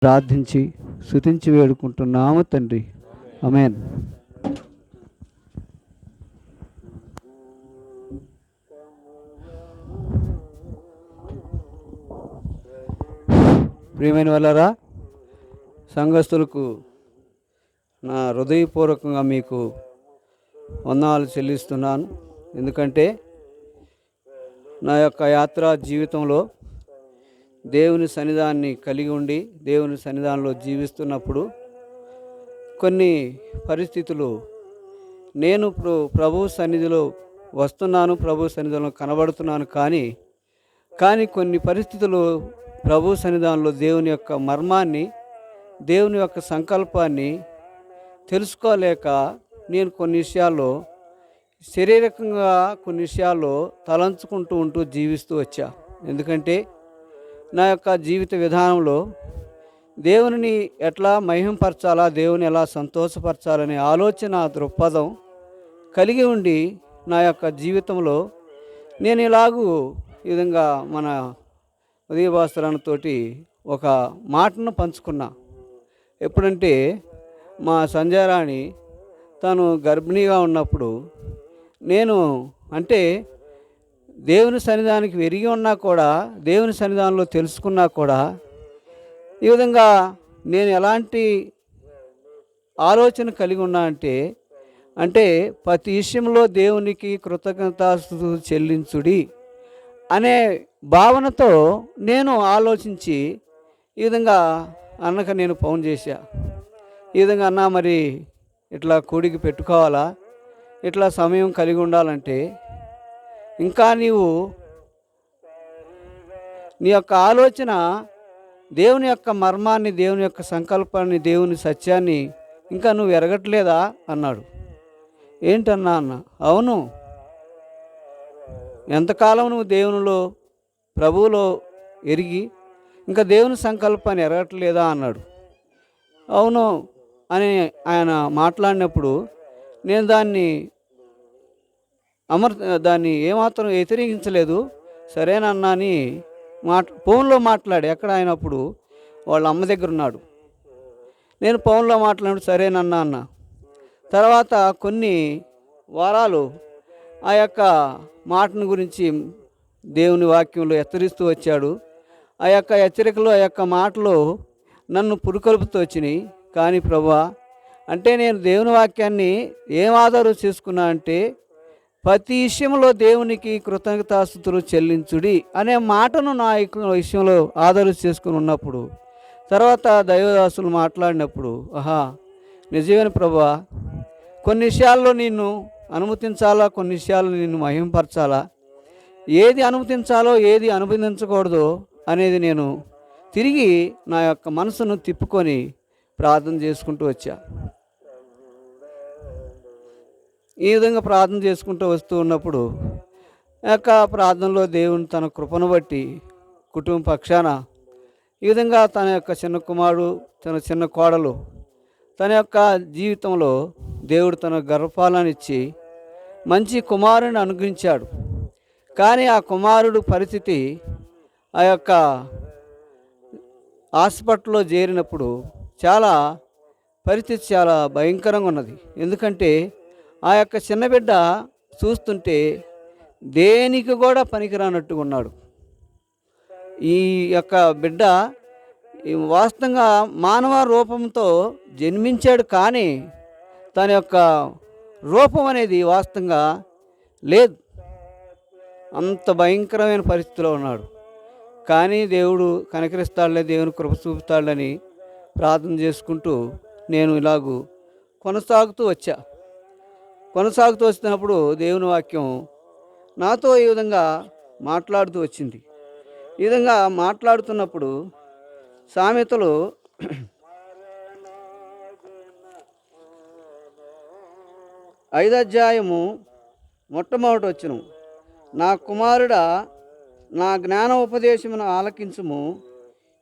ప్రార్థించి స్తుతించి వేడుకుంటున్నాము తండ్రి. ఆమేన్. ప్రియమైన వాళ్ళారా, సంఘస్థులకు నా హృదయపూర్వకంగా మీకు వందనాలు చెల్లిస్తున్నాను. ఎందుకంటే నా యొక్క యాత్రా జీవితంలో దేవుని సన్నిధానాన్ని కలిగి ఉండి దేవుని సన్నిధానంలో జీవిస్తున్నప్పుడు కొన్ని పరిస్థితులు నేను ఇప్పుడు ప్రభు సన్నిధిలో వస్తున్నాను, ప్రభు సన్నిధిలో కనబడుతున్నాను, కానీ కొన్ని పరిస్థితులు ప్రభు సన్నిధానంలో దేవుని యొక్క మర్మాన్ని, దేవుని యొక్క సంకల్పాన్ని తెలుసుకోలేక నేను కొన్ని విషయాల్లో శారీరకంగా కొన్ని విషయాల్లో తలంచుకుంటూ జీవిస్తూ వచ్చా. ఎందుకంటే నా యొక్క జీవిత విధానంలో దేవునిని ఎట్లా మహింపరచాలా, దేవుని ఎలా సంతోషపరచాలనే ఆలోచన దృక్పథం కలిగి ఉండి నా యొక్క జీవితంలో నేను ఈ విధంగా మన ఉదయభాస్కరన్నతోటి ఒక మాటను పంచుకున్నా. ఎప్పుడంటే మా సంధ్యారాణి తను గర్భిణీగా ఉన్నప్పుడు నేను అంటే దేవుని సన్నిధానానికి వెరిగి ఉన్నా కూడా, దేవుని సన్నిధానంలో తెలుసుకున్నా కూడా, ఈ విధంగా నేను ఎలాంటి ఆలోచన కలిగి ఉన్నా అంటే ప్రతి విషయంలో దేవునికి కృతజ్ఞతాస్తుతులు చెల్లించుడి అనే భావనతో నేను ఆలోచించి ఈ విధంగా అన్నకు నేను ఫోన్ చేశా. ఈ విధంగా అన్న, మరి ఇట్లా కూడికి పెట్టుకోవాలా, ఇట్లా సమయం కలిగి ఉండాలంటే ఇంకా నీవు నీ యొక్క ఆలోచన దేవుని యొక్క మర్మాన్ని, దేవుని యొక్క సంకల్పాన్ని, దేవుని సత్యాన్ని ఇంకా నువ్వు ఎరగట్లేదా అన్నాడు. ఏంటన్నా అన్న. అవును, ఎంతకాలం నువ్వు దేవునిలో ప్రభువులో ఎరిగి ఇంకా దేవుని సంకల్పాన్ని ఎరగట్లేదా అన్నాడు. అవును అని ఆయన మాట్లాడినప్పుడు నేను దాన్ని ఏమాత్రం వ్యతిరేకించలేదు. సరేనన్నా అని ఫోన్లో మాట్లాడి, ఎక్కడ అయినప్పుడు వాళ్ళ అమ్మ దగ్గర ఉన్నాడు. నేను ఫోన్లో మాట్లాడినప్పుడు సరేనన్నా అన్న. తర్వాత కొన్ని వారాలు ఆ యొక్క మాటను గురించి దేవుని వాక్యంలో హెచ్చరిస్తూ వచ్చాడు. ఆ యొక్క హెచ్చరికలు, ఆ యొక్క మాటలు నన్ను పురుకొల్పుతూ వచ్చినాయి. కానీ ప్రభువా, అంటే నేను దేవుని వాక్యాన్ని ఏం ఆధారం చేసుకున్నా అంటే ప్రతి విషయంలో దేవునికి కృతజ్ఞతాస్తుతులు చెల్లించుడి అనే మాటను నా విషయంలో ఆధారం చేసుకుని ఉన్నప్పుడు, తర్వాత దైవదాసులు మాట్లాడినప్పుడు, నిజమైన ప్రభువా, కొన్ని విషయాల్లో నిన్ను అనుమతించాలా, కొన్ని విషయాల్లో నిన్ను మహింపరచాలా, ఏది అనుమతించాలో ఏది అనుమతించకూడదో అనేది నేను తిరిగి నా యొక్క మనసును తిప్పుకొని ప్రార్థన చేసుకుంటూ వచ్చా. ఈ విధంగా ప్రార్థన చేసుకుంటూ వస్తూ ఉన్నప్పుడు యొక్క ప్రార్థనలో దేవుని తన కృపను బట్టి కుటుంబ పక్షాన ఈ విధంగా తన యొక్క చిన్న కుమారుడు, తన చిన్న కోడలు, తన యొక్క జీవితంలో దేవుడు తన గర్భఫలాన్నిచ్చి మంచి కుమారుని అనుగ్రహించాడు. కానీ ఆ కుమారుడు పరిస్థితి ఆ యొక్క హాస్పిటల్లో చేరినప్పుడు పరిస్థితి చాలా భయంకరంగా ఉన్నది. ఎందుకంటే ఆ యొక్క చిన్న బిడ్డ చూస్తుంటే దేనికి కూడా పనికిరానట్టుగా ఉన్నాడు. ఈ యొక్క బిడ్డ వాస్తవంగా మానవ రూపంతో జన్మించాడు, కానీ తన యొక్క రూపం అనేది వాస్తవంగా లేదు. అంత భయంకరమైన పరిస్థితిలో ఉన్నాడు. కానీ దేవుడు కనికరిస్తాడులే, దేవుని కృప చూపుతాడని ప్రార్థన చేసుకుంటూ నేను కొనసాగుతూ వచ్చినప్పుడు దేవుని వాక్యం నాతో ఈ విధంగా మాట్లాడుతూ వచ్చింది. ఈ విధంగా మాట్లాడుతున్నప్పుడు సామెతలు 5వ అధ్యాయము మొట్టమొదటి వచనం, నా కుమారుడా, నా జ్ఞానోపదేశమును ఆలకించుము,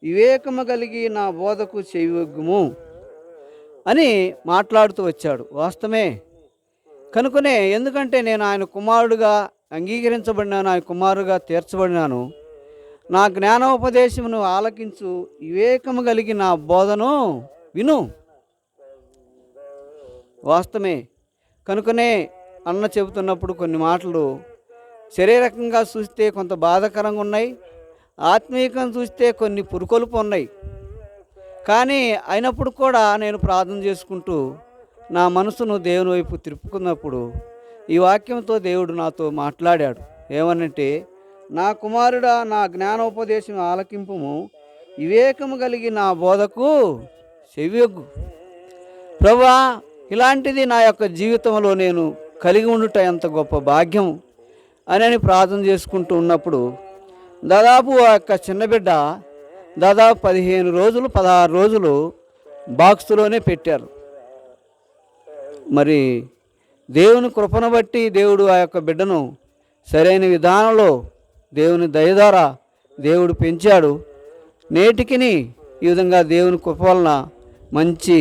వివేకము కలిగి నా బోధకు చెవియొగ్గుము అని మాట్లాడుతూ వచ్చాడు. వాస్తవమే కనుకనే, ఎందుకంటే నేను ఆయన కుమారుడుగా అంగీకరించబడినాను, ఆయన కుమారుడుగా తీర్చబడినాను. నా జ్ఞానోపదేశమును ఆలకించు, వివేకము కలిగి నా బోధను విను. వాస్తవమే. కనుకనే అన్న చెబుతున్నప్పుడు కొన్ని మాటలు శరీరకంగా చూస్తే కొంత బాధాకరంగా ఉన్నాయి, ఆత్మీయంగా చూస్తే కొన్ని పురుకొలుపు ఉన్నాయి. కానీ అయినప్పుడు కూడా నేను ప్రార్థన చేసుకుంటూ నా మనసును దేవుని వైపు తిప్పుకున్నప్పుడు ఈ వాక్యంతో దేవుడు నాతో మాట్లాడాడు. ఏమనంటే, నా కుమారుడా, నా జ్ఞానోపదేశం ఆలకింపుము, వివేకము కలిగి నా బోధకు చెవియొగ్గు. ప్రభువా, ఇలాంటిది నా యొక్క జీవితంలో నేను కలిగి ఉండుట ఎంత గొప్ప భాగ్యం అని ప్రార్థన చేసుకుంటూ ఉన్నప్పుడు దాదాపు ఆ యొక్క చిన్న బిడ్డ దాదాపు 15 రోజులు 16 రోజులు బాక్స్లోనే పెట్టారు. మరి దేవుని కృపను బట్టి దేవుడు ఆ యొక్క బిడ్డను సరైన విధానంలో దేవుని దయ ద్వారా దేవుడు పెంచాడు. నేటికిని ఈ విధంగా దేవుని కృప వలన మంచి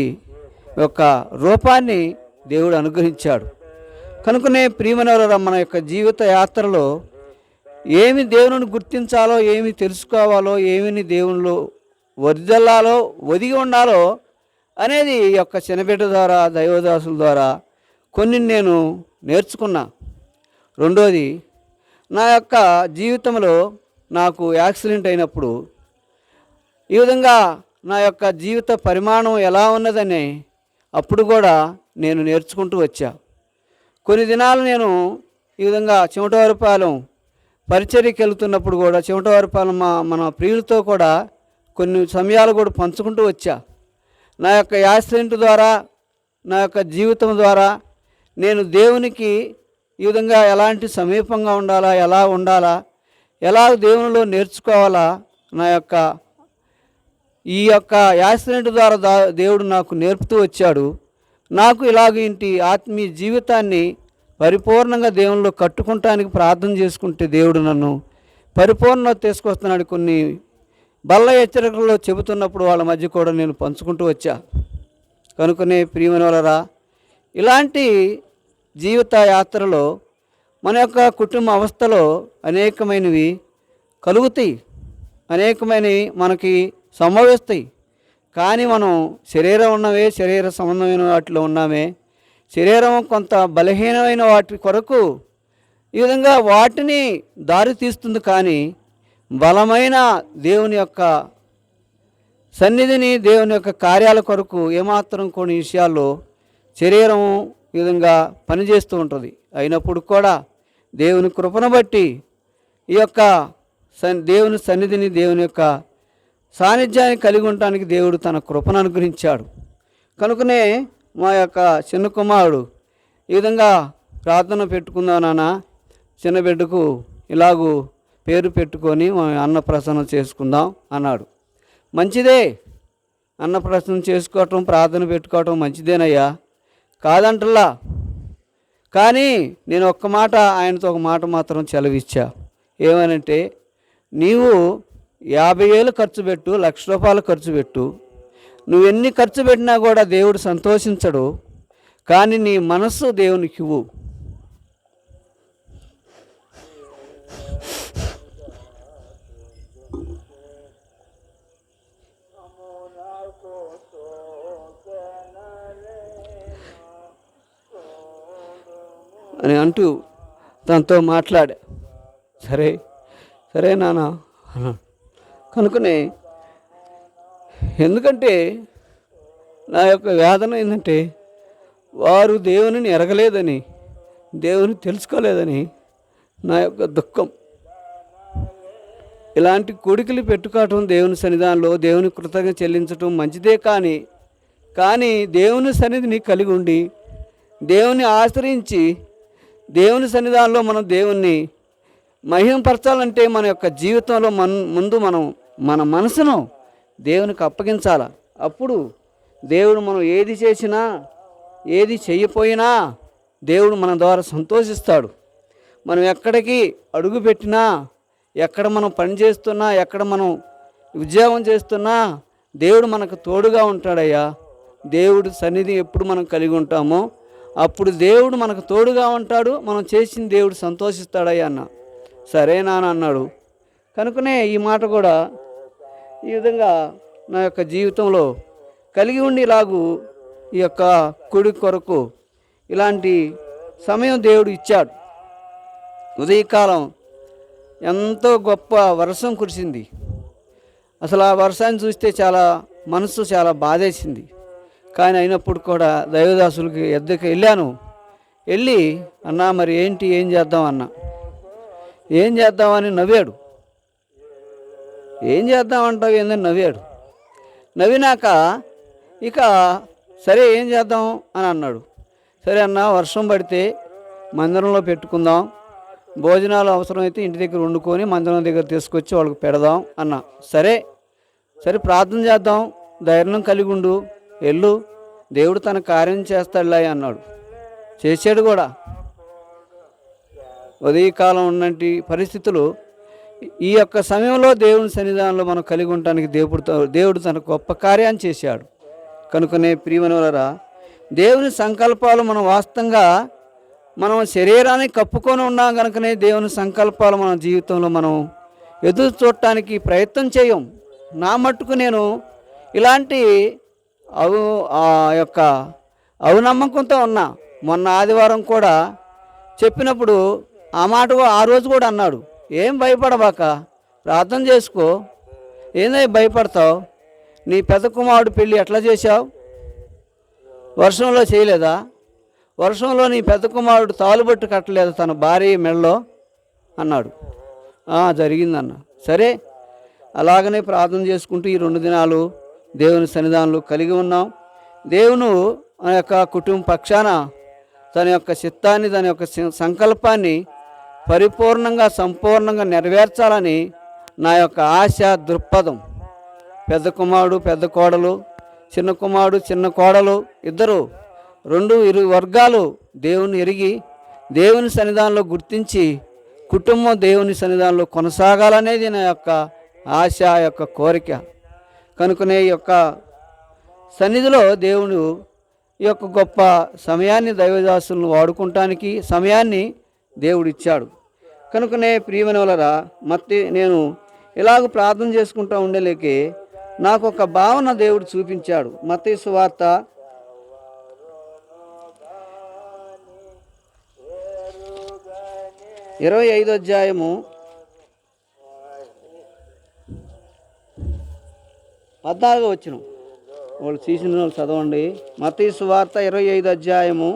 యొక్క రూపాన్ని దేవుడు అనుగ్రహించాడు. కనుకనే ప్రియమైనవారా, మన యొక్క జీవిత యాత్రలో ఏమి దేవుని గుర్తించాలో, ఏమి తెలుసుకోవాలో, ఏమిని దేవునిలో వర్ధిల్లాలో, ఒదిగి ఉండాలో అనేది ఈ యొక్క చిన్నబిడ్డ ద్వారా, దైవదాసుల ద్వారా కొన్ని నేను నేర్చుకున్నా. రెండోది, నా యొక్క జీవితంలో నాకు యాక్సిడెంట్ అయినప్పుడు ఈ విధంగా నా యొక్క జీవిత పరిమాణం ఎలా ఉన్నదని అప్పుడు కూడా నేను నేర్చుకుంటూ వచ్చా. కొన్ని దినాలు నేను ఈ విధంగా చెమటవారిపాలెం పరిచర్యకి వెళ్తున్నప్పుడు కూడా చెమటవారిపాలెం మన ప్రియులతో కూడా కొన్ని సమయాలు కూడా పంచుకుంటూ వచ్చా. నా యొక్క యాక్సిడెంట్ ద్వారా, నా యొక్క జీవితం ద్వారా నేను దేవునికి ఈ విధంగా ఎలాంటి సమీపంగా ఉండాలా, ఎలా ఉండాలా, ఎలా దేవునిలో నేర్చుకోవాలా, నా యొక్క ఈ యొక్క యాక్సిడెంట్ ద్వారా దేవుడు నాకు నేర్పుతూ వచ్చాడు. నాకు ఇలాగేంటి ఆత్మీయ జీవితాన్ని పరిపూర్ణంగా దేవునిలో కట్టుకుంటానికి ప్రార్థన చేసుకుంటే దేవుడు నన్ను పరిపూర్ణ తీసుకొస్తున్నాడు. కొన్ని బల్ల హెచ్చరికల్లో చెబుతున్నప్పుడు వాళ్ళ మధ్య కూడా నేను పంచుకుంటూ వచ్చా. కనుకనే ప్రియమైనవారా, ఇలాంటి జీవిత యాత్రలో మన యొక్క కుటుంబ అవస్థలో అనేకమైనవి కలుగుతాయి, అనేకమైనవి మనకి సంభవిస్తాయి. కానీ మనం శరీరం ఉన్నవే, శరీర సంబంధమైన వాటిలో ఉన్నామే. శరీరం కొంత బలహీనమైన వాటి కొరకు ఈ విధంగా వాటిని దారి తీస్తుంది. కానీ బలమైన దేవుని యొక్క సన్నిధిని, దేవుని యొక్క కార్యాల కొరకు ఏమాత్రం కొన్ని విషయాల్లో శరీరం ఈ విధంగా పనిచేస్తూ ఉంటుంది. అయినప్పుడు కూడా దేవుని కృపను బట్టి ఈ యొక్క దేవుని సన్నిధిని, దేవుని యొక్క సాన్నిధ్యాన్ని కలిగి ఉండటానికి దేవుడు తన కృపను అనుగ్రహించాడు. కనుకనే మా యొక్క చిన్న కుమారుడు ఈ విధంగా ప్రార్థన పెట్టుకుందా నాన్న, చిన్న బిడ్డకు ఇలాగూ పేరు పెట్టుకొని అన్నప్రసన్నం చేసుకుందాం అన్నాడు. మంచిదే, అన్నప్రసన్నం చేసుకోవటం, ప్రార్థన పెట్టుకోవటం మంచిదేనయ్యా, కాదంటల్లా. కానీ నేను ఒక్క మాట, ఆయనతో ఒక మాట మాత్రం చెలవిచ్చా. ఏమనంటే, నీవు 50,000 ఖర్చు పెట్టు, ₹1,00,000 ఖర్చు పెట్టు, నువ్వెన్ని ఖర్చు పెట్టినా కూడా దేవుడు సంతోషించడు. కానీ నీ మనస్సు దేవునికి ఇవ్వు. అని అంటూ తనతో మాట్లాడా. సరే సరే నాన్న అన్నాడు. కనుకనే ఎందుకంటే నా యొక్క వేదన ఏంటంటే, వారు దేవునిని ఎరగలేదని, దేవుని తెలుసుకోలేదని నా యొక్క దుఃఖం. ఇలాంటి కోడికలు పెట్టుకోవటం దేవుని సన్నిధానంలో దేవుని కృతజ్ఞత చెల్లించటం మంచిదే. కానీ దేవుని సన్నిధిని కలిగి ఉండి, దేవుని ఆశ్రయించి, దేవుని సన్నిధానంలో మనం దేవుణ్ణి మహిమపరచాలంటే మన యొక్క జీవితంలో ముందు మనం మన మనసును దేవునికి అప్పగించాల. అప్పుడు దేవుడు మనం ఏది చేసినా, ఏది చేయపోయినా దేవుడు మన ద్వారా సంతోషిస్తాడు. మనం ఎక్కడికి అడుగు పెట్టినా, ఎక్కడ మనం పని చేస్తున్నా, ఎక్కడ మనం ఉద్యోగం చేస్తున్నా దేవుడు మనకు తోడుగా ఉంటాడయ్యా. దేవుడు సన్నిధి ఎప్పుడు మనం కలిగి ఉంటామో అప్పుడు దేవుడు మనకు తోడుగా ఉంటాడు. మనం చేసిన దేవుడు సంతోషిస్తాడయ్యా అన్న. సరే నాన్న అన్నాడు. కనుకనే ఈ మాట కూడా ఈ విధంగా నా యొక్క జీవితంలో కలిగి ఉండి ఇలాగూ ఈ యొక్క కుడి కొరకు ఇలాంటి సమయం దేవుడు ఇచ్చాడు. ఉదయకాలం ఎంతో గొప్ప వర్షం కురిసింది. అసలు ఆ వర్షాన్ని చూస్తే మనసు చాలా బాధేసింది. కానీ అయినప్పుడు కూడా దైవదాసులకి ఎద్దకు వెళ్ళాను. వెళ్ళి అన్నా మరి ఏం చేద్దాం అన్నా. ఏం చేద్దామని నవ్వాడు. ఏం చేద్దామంటావు ఏందని నవ్వాడు. నవ్వినాక ఇక సరే ఏం చేద్దాం అని అన్నాడు. సరే అన్న, వర్షం పడితే మందిరంలో పెట్టుకుందాం, భోజనాలు అవసరమైతే ఇంటి దగ్గర వండుకొని మందిరం దగ్గర తీసుకొచ్చి వాళ్ళకి పెడదాం అన్నా. సరే ప్రార్థన చేద్దాం, ధైర్యం కలిగి ఉండు, వెళ్ళు, దేవుడు తన కార్యం చేస్తాడులే అన్నాడు. చేశాడు కూడా. ఉదయకాలం ఉన్నటి పరిస్థితులు ఈ యొక్క సమయంలో దేవుని సన్నిధానంలో మనం కలిగి ఉండటానికి దేవుడు తన గొప్ప కార్యాన్ని చేశాడు. కనుకనే ప్రియమైనవారా, దేవుని సంకల్పాలు మనం వాస్తవంగా మనం శరీరాన్ని కప్పుకొని ఉన్నాం కనుకనే దేవుని సంకల్పాలు మన జీవితంలో మనం ఎదురు చూడటానికి ప్రయత్నం చేయం. నా మట్టుకు నేను ఇలాంటి నమ్మకంతో ఉన్నా. మొన్న ఆదివారం కూడా చెప్పినప్పుడు ఆ మాట ఆ రోజు కూడా అన్నాడు, ఏం భయపడబాక, ప్రార్థన చేసుకో, ఏందో భయపడతావు, నీ పెద్ద కుమారుడు పెళ్ళి ఎట్లా చేశావు, వర్షంలో చేయలేదా, వర్షంలో నీ పెద్ద కుమారుడు తాలుబట్టు కట్టలేదు తన భార్య మెడలో అన్నాడు. జరిగిందన్న. సరే, అలాగనే ప్రార్థన చేసుకుంటూ ఈ 2 దినాలు దేవుని సన్నిధానంలో కలిగి ఉన్నాం. దేవుని యొక్క కుటుంబ పక్షాన తన యొక్క చిత్తాన్ని, తన యొక్క సంకల్పాన్ని పరిపూర్ణంగా సంపూర్ణంగా నెరవేర్చాలని నా యొక్క ఆశ, దృక్పథం. పెద్ద కుమారుడు పెద్ద కోడలు, చిన్న కుమారుడు చిన్న కోడలు, ఇద్దరు 2 వర్గాలు దేవుని ఎరిగి దేవుని సన్నిధానంలో గుర్తించి కుటుంబం దేవుని సన్నిధానంలో కొనసాగాలనేది నా యొక్క ఆశ, యొక్క కోరిక. కనుకనే ఈ యొక్క సన్నిధిలో దేవుడు ఈ యొక్క గొప్ప సమయాన్ని దైవదాసులను వాడుకుంటానికి సమయాన్ని దేవుడు ఇచ్చాడు. కనుకనే ప్రియమైనవారా, నేను ఇలాగ ప్రార్థన చేసుకుంటూ ఉండలేకే నాకు ఒక భావన దేవుడు చూపించాడు. మత్తయి సువార్త 25వ అధ్యాయము 14వ వచనం. వాళ్ళు తీసిన వాళ్ళు చదవండి. మత్తయి సువార్త 25వ అధ్యాయము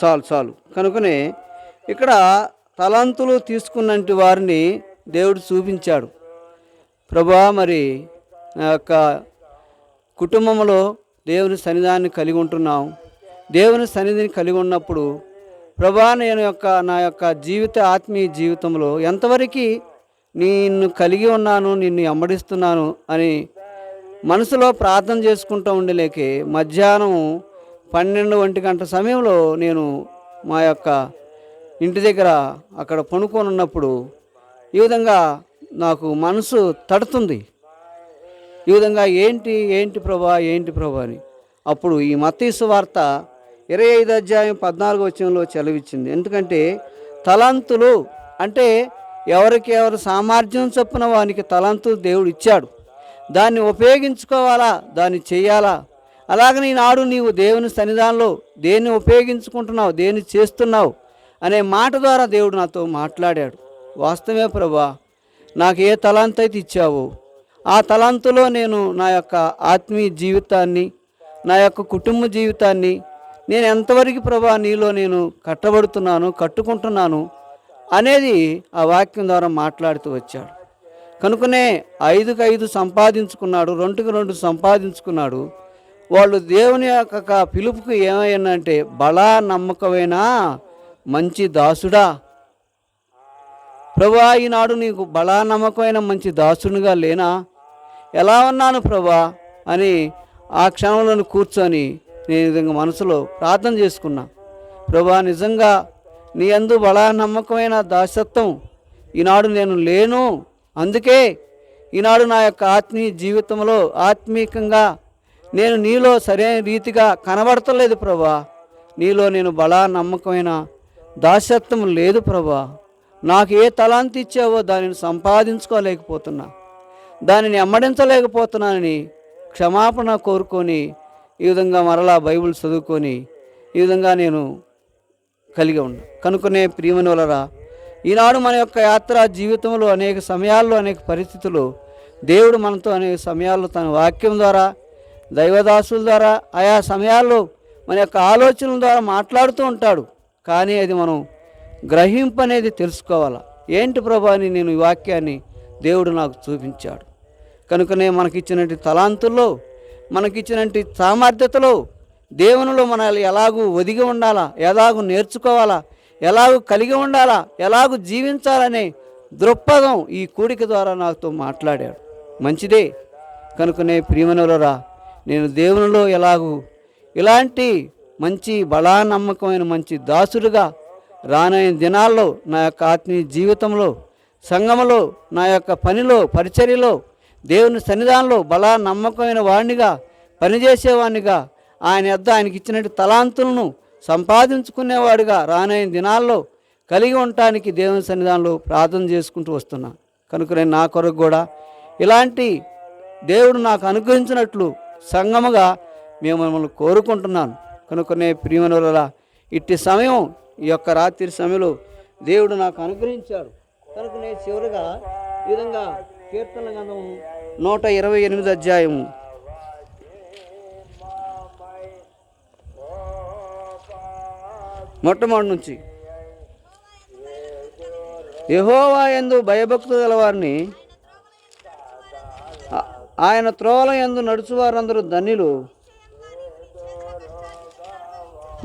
5 చాలు. కనుకనే ఇక్కడ తలాంతులు తీసుకున్నటి వారిని దేవుడు చూపించాడు. ప్రభువా, మరి నా యొక్క కుటుంబంలో దేవుని సన్నిధాన్ని కలిగి ఉంటున్నాం. దేవుని సన్నిధిని కలిగి ఉన్నప్పుడు ప్రభువా, నా యొక్క ఆత్మీయ జీవితంలో ఎంతవరకు నిన్ను కలిగి ఉన్నాను, నిన్ను వెంబడిస్తున్నాను అని మనసులో ప్రార్థన చేసుకుంటూ ఉండలేకే మధ్యాహ్నం 12 గంట సమయంలో నేను మా యొక్క ఇంటి దగ్గర అక్కడ పనుకొని ఉన్నప్పుడు ఈ విధంగా నాకు మనసు తడుతుంది. ఈ విధంగా ఏంటి ప్రభా అని. అప్పుడు ఈ మత్తయి సువార్త 25వ అధ్యాయం 14వ వచనంలో సెలవిచ్చింది. ఎందుకంటే తలాంతులు అంటే ఎవరు సామర్థ్యం చొప్పున వానికి తలాంతులు దేవుడు ఇచ్చాడు. దాన్ని ఉపయోగించుకోవాలా, దాన్ని చేయాలా. అలాగని ఈనాడు నీవు దేవుని సన్నిధానంలో దేన్ని ఉపయోగించుకుంటున్నావు, దేన్ని చేస్తున్నావు అనే మాట ద్వారా దేవుడు నాతో మాట్లాడాడు. వాస్తవమే ప్రభువా, నాకు ఏ తలాంతు అయితే ఇచ్చావో ఆ తలాంతులో నేను నా యొక్క ఆత్మీయ జీవితాన్ని, నా యొక్క కుటుంబ జీవితాన్ని నేను ఎంతవరకు ప్రభా నీలో నేను కట్టుకుంటున్నాను అనేది ఆ వాక్యం ద్వారా మాట్లాడుతూ వచ్చాడు. కనుకనే 5కి 5 సంపాదించుకున్నాడు, 2కి 2 సంపాదించుకున్నాడు. వాళ్ళు దేవుని యొక్క పిలుపుకు ఏమయ్యానంటే, బలా నమ్మకమైన మంచి దాసుడా, ప్రభా ఈనాడు నీకు బలా నమ్మకమైన మంచి దాసునిగా లేనా, ఎలా ఉన్నాను ప్రభా అని ఆ క్షణంలో కూర్చొని నేను విధంగా మనసులో ప్రార్థన చేసుకున్నా. ప్రభా నిజంగా నీ యందు బలా నమ్మకమైన దాసత్వం ఈనాడు నేను లేను, అందుకే ఈనాడు నా యొక్క ఆత్మీయ జీవితంలో ఆత్మీయంగా నేను నీలో సరైన రీతిగా కనబడతలేదు ప్రభా. నీలో నేను బలా నమ్మకమైన దాసత్వం లేదు ప్రభా. నాకు ఏ తలాంతి ఇచ్చావో దానిని సంపాదించుకోలేకపోతున్నా, దానిని అమ్మడించలేకపోతున్నానని క్షమాపణ కోరుకొని ఈ విధంగా మరలా బైబిల్ చదువుకొని ఈ విధంగా నేను కలిగి ఉన్నా. కనుకనే ప్రియమైనోళ్ళరా, ఈనాడు మన యొక్క యాత్రా జీవితంలో అనేక సమయాల్లో అనేక పరిస్థితులు దేవుడు మనతో అనేక సమయాల్లో తన వాక్యం ద్వారా, దైవదాసుల ద్వారా ఆయా సమయాల్లో మన యొక్క ఆలోచనల ద్వారా మాట్లాడుతూ ఉంటాడు. కానీ అది మనం గ్రహింపు అనేది తెలుసుకోవాలా. ఏంటి ప్రభా అని నేను ఈ వాక్యాన్ని దేవుడు నాకు చూపించాడు. కనుకనే మనకిచ్చినటువంటి తలాంతుల్లో, మనకిచ్చినటువంటి సామర్థ్యతలో దేవునిలో మనల్ని ఎలాగూ ఒదిగి ఉండాలా, ఎలాగూ నేర్చుకోవాలా, ఎలాగూ కలిగి ఉండాలా, ఎలాగూ జీవించాలనే దృక్పథం ఈ కూడిక ద్వారా నాతో మాట్లాడాడు. మంచిదే. కనుకనే ప్రియమైనోరా, నేను దేవునిలో ఎలాగూ ఇలాంటి మంచి బలా నమ్మకమైన మంచి దాసుడుగా రానైన దినాల్లో నా యొక్క ఆత్మీయ జీవితంలో, సంఘములో, నా యొక్క పనిలో, పరిచర్యలో, దేవుని సన్నిధానంలో బలా నమ్మకమైన వాడినిగా, పనిచేసేవాడినిగా, ఆయనకి ఇచ్చినట్టు తలాంతులను సంపాదించుకునేవాడుగా రానైన దినాల్లో కలిగి ఉండటానికి దేవుని సన్నిధానంలో ప్రార్థన చేసుకుంటూ వస్తున్నా. కనుక నా కొరకు కూడా ఇలాంటి దేవుడు నాకు అనుగ్రహించినట్లు సంఘముగా మేము మిమ్మల్ని కోరుకుంటున్నాను. కనుకనే ప్రియమైనోరా, ఇట్టి సమయం ఈ యొక్క రాత్రి సమయంలో దేవుడు నాకు అనుగ్రహించాడు. కనుకనే చివరిగా ఈ విధంగా కీర్తన గ్రంథం 128 అధ్యాయము మొట్టమొదటి నుంచి, యెహోవా యందు భయభక్తులు గలవారిని, ఆయన త్రోవల యందు నడుచువారందరూ ధన్యులు,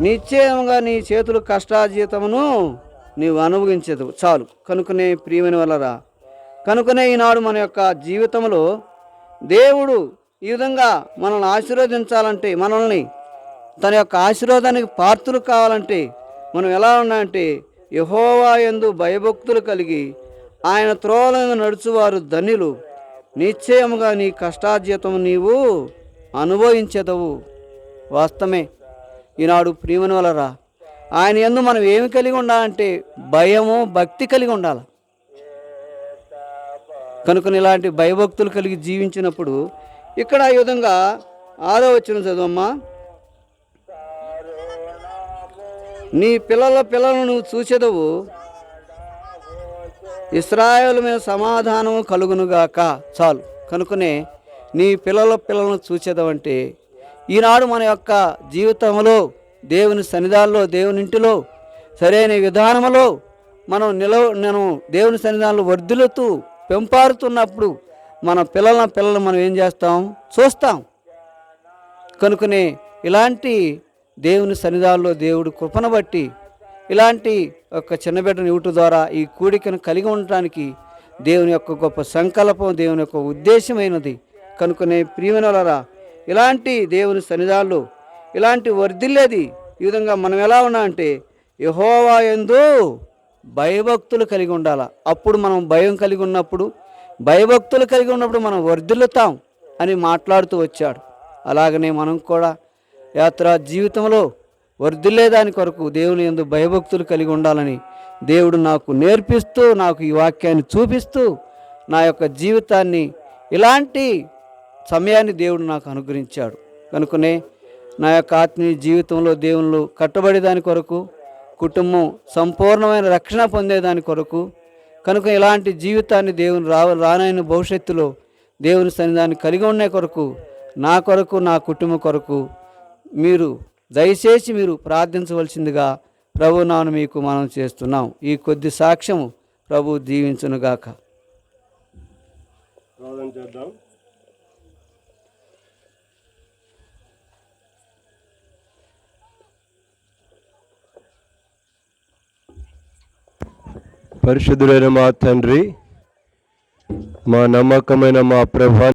నిశ్చయముగా నీ చేతులు కష్టాజీతమును నీవు అనుభవించదు. చాలు. కనుకనే ప్రియమైన వలరా, కనుకనే ఈనాడు మన యొక్క జీవితంలో దేవుడు ఈ విధంగా మనల్ని ఆశీర్వదించాలంటే, మనల్ని తన యొక్క ఆశీర్వాదానికి పాత్రలు కావాలంటే మనం ఎలా ఉన్నామంటే, యెహోవా యందు భయభక్తులు కలిగి ఆయన త్రోవలను నడుచువారు ధన్యులు, నిశ్చయముగా నీ కష్టార్జితం నీవు అనుభవించదవు. వాస్తవమే. ఈనాడు ప్రియమైన వలరా, ఆయన యందు మనం ఏమి కలిగి ఉండాలంటే భయము, భక్తి కలిగి ఉండాలి. కనుక ఇలాంటి భయభక్తులు కలిగి జీవించినప్పుడు ఇక్కడ ఈ విధంగా 6వ వచనం చదవమ్మా. నీ పిల్లలను నువ్వు చూచెదవు, ఇశ్రాయేలు మీద సమాధానము కలుగునుగాక. చాలు. కనుకనే నీ పిల్లలను చూచెదవంటే ఈనాడు మన యొక్క జీవితంలో దేవుని సన్నిధానంలో, దేవుని ఇంటిలో సరైన విధానంలో నేను దేవుని సన్నిధానంలో వర్ధిల్లుతూ పెంపారుతున్నప్పుడు మన పిల్లలను మనం ఏం చేస్తాం? చూస్తాం. కనుకనే ఇలాంటి దేవుని సన్నిధానంలో దేవుడు కృపను బట్టి ఇలాంటి ఒక చిన్న బిడ్డను ఇవ్వటం ద్వారా ఈ కూడికను కలిగి ఉండటానికి దేవుని యొక్క గొప్ప సంకల్పం, దేవుని యొక్క ఉద్దేశమైనది. కనుకనే ప్రియమైనవారా, ఇలాంటి దేవుని సన్నిధానంలో ఇలాంటి వర్ధిల్లేది ఈ విధంగా మనం ఎలా ఉన్నామంటే యెహోవా యందు భయభక్తులు కలిగి ఉండాలి. అప్పుడు మనం భయం కలిగి ఉన్నప్పుడు, భయభక్తులు కలిగి ఉన్నప్పుడు మనం వర్ధిల్లుతాం అని మాట్లాడుతూ వచ్చాడు. అలాగనే మనం కూడా యాత్రా జీవితంలో వర్ధిల్లేదాని కొరకు దేవుని యందు భయభక్తులు కలిగి ఉండాలని దేవుడు నాకు నేర్పిస్తూ, నాకు ఈ వాక్యాన్ని చూపిస్తూ, నా యొక్క జీవితాన్ని ఇలాంటి సమయాన్ని దేవుడు నాకు అనుగ్రహించాడు. కనుకనే నా యొక్క ఆత్మీయ జీవితంలో దేవుళ్ళు కట్టబడేదాని కొరకు, కుటుంబం సంపూర్ణమైన రక్షణ పొందేదాని కొరకు, కనుక ఇలాంటి జీవితాన్ని దేవుని రానైన భవిష్యత్తులో దేవుని సన్నిధాన్ని కలిగి ఉండే కొరకు, నా కొరకు, నా కుటుంబం కొరకు మీరు దయచేసి మీరు ప్రార్థించవలసిందిగా ప్రభు నాను మీకు మనం చేస్తున్నాం. ఈ కొద్ది సాక్ష్యము ప్రభు దీవించునుగాక. ప్రార్థన చేద్దాం. పరిశుద్ధుడైన మా తండ్రి, మా నమ్మకమైన మా ప్రభు